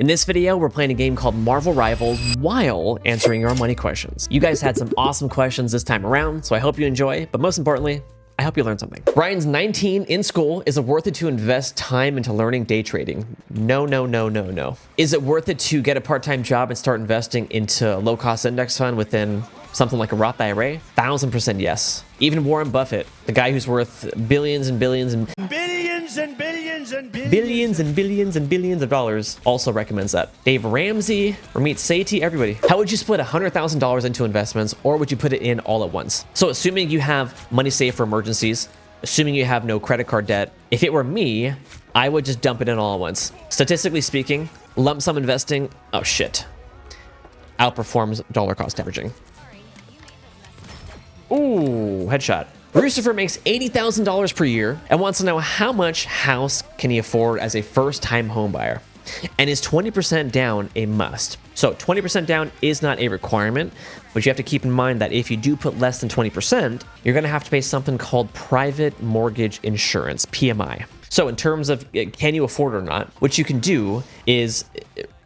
In this video, we're playing a game called Marvel Rivals while answering your money questions. You guys had some awesome questions this time around, so I hope you enjoy, but most importantly, I hope you learned something. Ryan's 19 in school. Is it worth it to invest time into learning day trading? No, no, no, no, no. Is it worth it to get a part-time job and start investing into a low-cost index fund within something like a Roth IRA? 1000% yes. Even Warren Buffett, the guy who's worth billions and billions and billions and billions and billions and billions and billions of dollars, also recommends that. Dave Ramsey, Ramit Sethi, everybody. How would you split $100,000 into investments, or would you put it in all at once? So assuming you have money saved for emergencies, assuming you have no credit card debt, if it were me, I would just dump it in all at once. Statistically speaking, lump sum investing, oh shit, outperforms dollar cost averaging. Ooh, headshot. Lucifer makes $80,000 per year and wants to know how much house can he afford as a first-time home buyer. And is 20% down a must? So 20% down is not a requirement, but you have to keep in mind that if you do put less than 20%, you're gonna have to pay something called private mortgage insurance, PMI. So in terms of can you afford it or not, what you can do is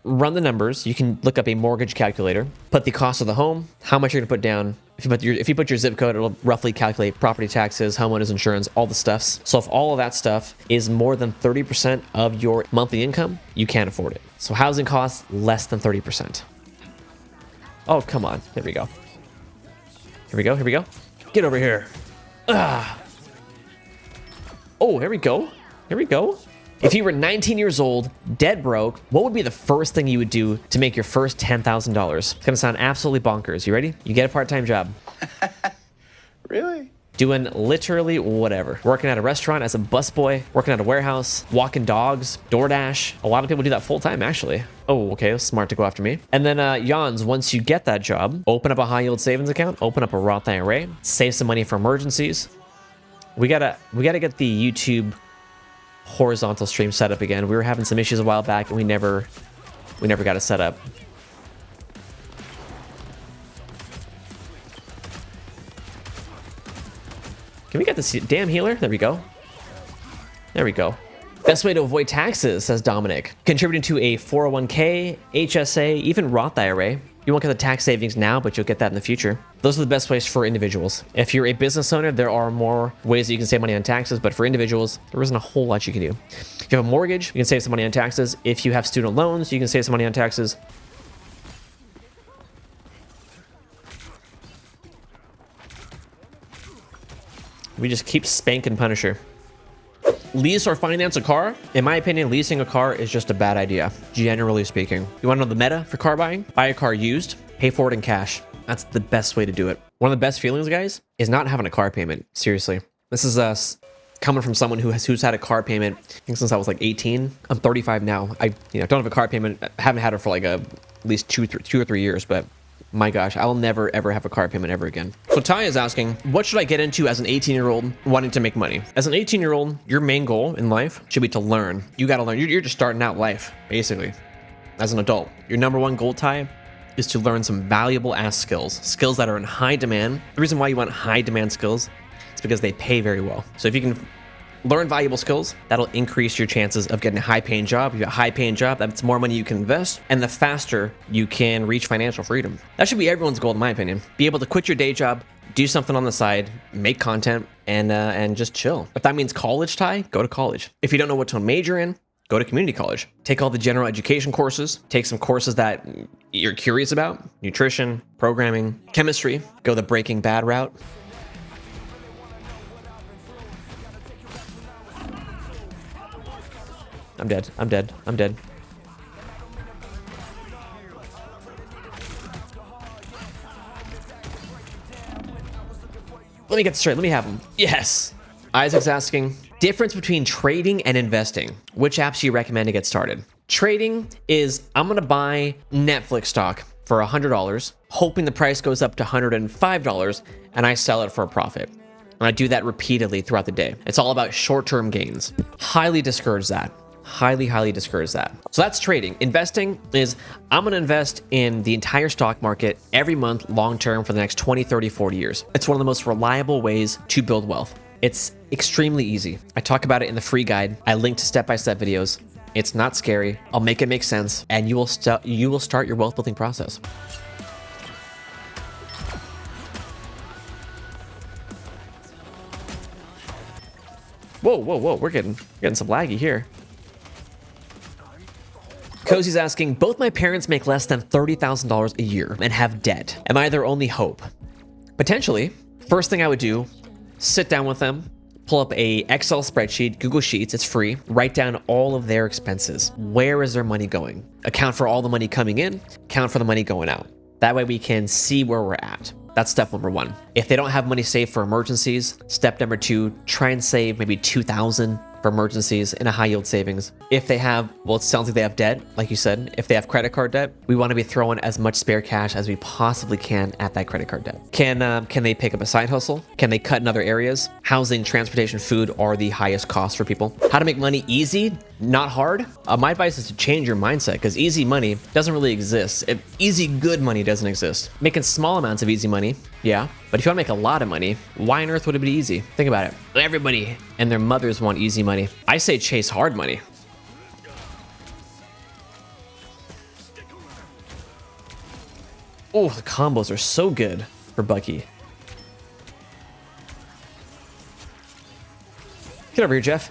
run the numbers. You can look up a mortgage calculator, put the cost of the home, how much you're gonna put down. If you put your zip code, it'll roughly calculate property taxes, homeowners insurance, all the stuffs. So if all of that stuff is more than 30% of your monthly income, you can't afford it. So housing costs less than 30%. Oh, come on. There we go. Here we go. Here we go. Get over here. Ah. Oh, here we go. Here we go. If you were 19 years old, dead broke, what would be the first thing you would do to make your first $10,000? It's gonna sound absolutely bonkers. You ready? You get a part-time job. Really? Doing literally whatever. Working at a restaurant as a busboy, working at a warehouse, walking dogs, DoorDash. A lot of people do that full-time, actually. Oh, okay, that's smart to go after me. And then Jans, once you get that job, open up a high-yield savings account, open up a Roth IRA, save some money for emergencies. We gotta get the YouTube horizontal stream set up again. We were having some issues a while back and we never got it set up. Can we get this damn healer? There we go. There we go. Best way to avoid taxes, says Dominic. Contributing to a 401k, HSA, even Roth IRA. You won't get the tax savings now, but you'll get that in the future. Those are the best ways for individuals. If you're a business owner, there are more ways that you can save money on taxes, but for individuals, there isn't a whole lot you can do. If you have a mortgage, you can save some money on taxes. If you have student loans, you can save some money on taxes. We just keep spanking Punisher. Lease or finance a car? In my opinion, leasing a car is just a bad idea, generally speaking. You want to know the meta for car buying? Buy a car used, pay for it in cash. That's the best way to do it. One of the best feelings, guys, is not having a car payment. Seriously. This is us coming from someone who's had a car payment, I think since I was like 18. I'm 35 now. I don't have a car payment. I haven't had it for like at least two or three years, but my gosh, I'll never ever have a car payment ever again. So Ty is asking, what should I get into as an 18-year-old wanting to make money? As an 18-year-old, your main goal in life should be to learn. You got to learn. You're just starting out life, basically, as an adult. Your number one goal, Ty, is to learn some valuable ass skills that are in high demand. The reason why you want high demand skills is because they pay very well. So if you can learn valuable skills, that'll increase your chances of getting a high-paying job. You got a high-paying job, that's more money you can invest, and the faster you can reach financial freedom. That should be everyone's goal, in my opinion. Be able to quit your day job, do something on the side, make content, and just chill. If that means college, Ty, go to college. If you don't know what to major in, go to community college. Take all the general education courses, take some courses that you're curious about, nutrition, programming, chemistry, go the Breaking Bad route. I'm dead. I'm dead. I'm dead. Let me get straight. Let me have him. Yes. Isaac's asking, difference between trading and investing. Which apps do you recommend to get started? Trading is, I'm going to buy Netflix stock for $100, hoping the price goes up to $105, and I sell it for a profit. And I do that repeatedly throughout the day. It's all about short-term gains. Highly discourage that. Highly discourage that. So that's trading. Investing is, I'm gonna invest in the entire stock market every month, long-term for the next 20, 30, 40 years. It's one of the most reliable ways to build wealth. It's extremely easy. I talk about it in the free guide. I link to step-by-step videos. It's not scary. I'll make it make sense, and you will start your wealth building process. Whoa, whoa, whoa! We're getting some laggy here. Cozy's asking, both my parents make less than $30,000 a year and have debt. Am I their only hope? Potentially. First thing I would do, sit down with them, pull up a Excel spreadsheet, Google Sheets, it's free, write down all of their expenses. Where is their money going? Account for all the money coming in, account for the money going out. That way we can see where we're at. That's step number one. If they don't have money saved for emergencies, step number two, try and save maybe $2,000 for emergencies in a high yield savings. If they have, well, it sounds like they have debt, like you said. If they have credit card debt, we want to be throwing as much spare cash as we possibly can at that credit card debt. Can they pick up a side hustle? Can they cut in other areas? Housing, transportation, food are the highest costs for people. How to make money easy, not hard? My advice is to change your mindset, because easy money doesn't really exist. Easy good money doesn't exist. Making small amounts of easy money, yeah. But if you want to make a lot of money, why on earth would it be easy? Think about it. Everybody and their mothers want easy money. I say chase hard money. Oh, the combos are so good for Bucky. Get over here, Jeff.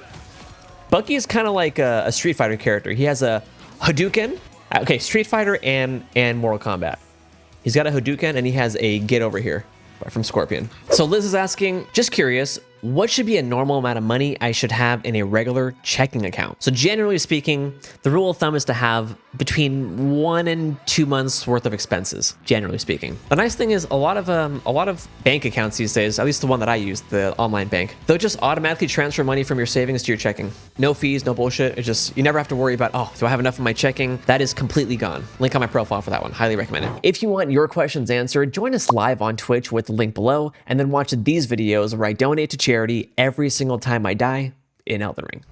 Bucky is kind of like a Street Fighter character. He has a Hadouken. Okay, Street Fighter and Mortal Kombat. He's got a Hadouken and he has a get over here from Scorpion. So Liz is asking, just curious, what should be a normal amount of money I should have in a regular checking account? So generally speaking, the rule of thumb is to have between 1 and 2 months worth of expenses, generally speaking. The nice thing is a lot of bank accounts these days, at least the one that I use, the online bank, they'll just automatically transfer money from your savings to your checking. No fees, no bullshit. It's just, you never have to worry about, oh, do I have enough in my checking? That is completely gone. Link on my profile for that one. Highly recommend it. If you want your questions answered, join us live on Twitch with the link below, and then watch these videos where I donate to charity every single time I die in Elden Ring.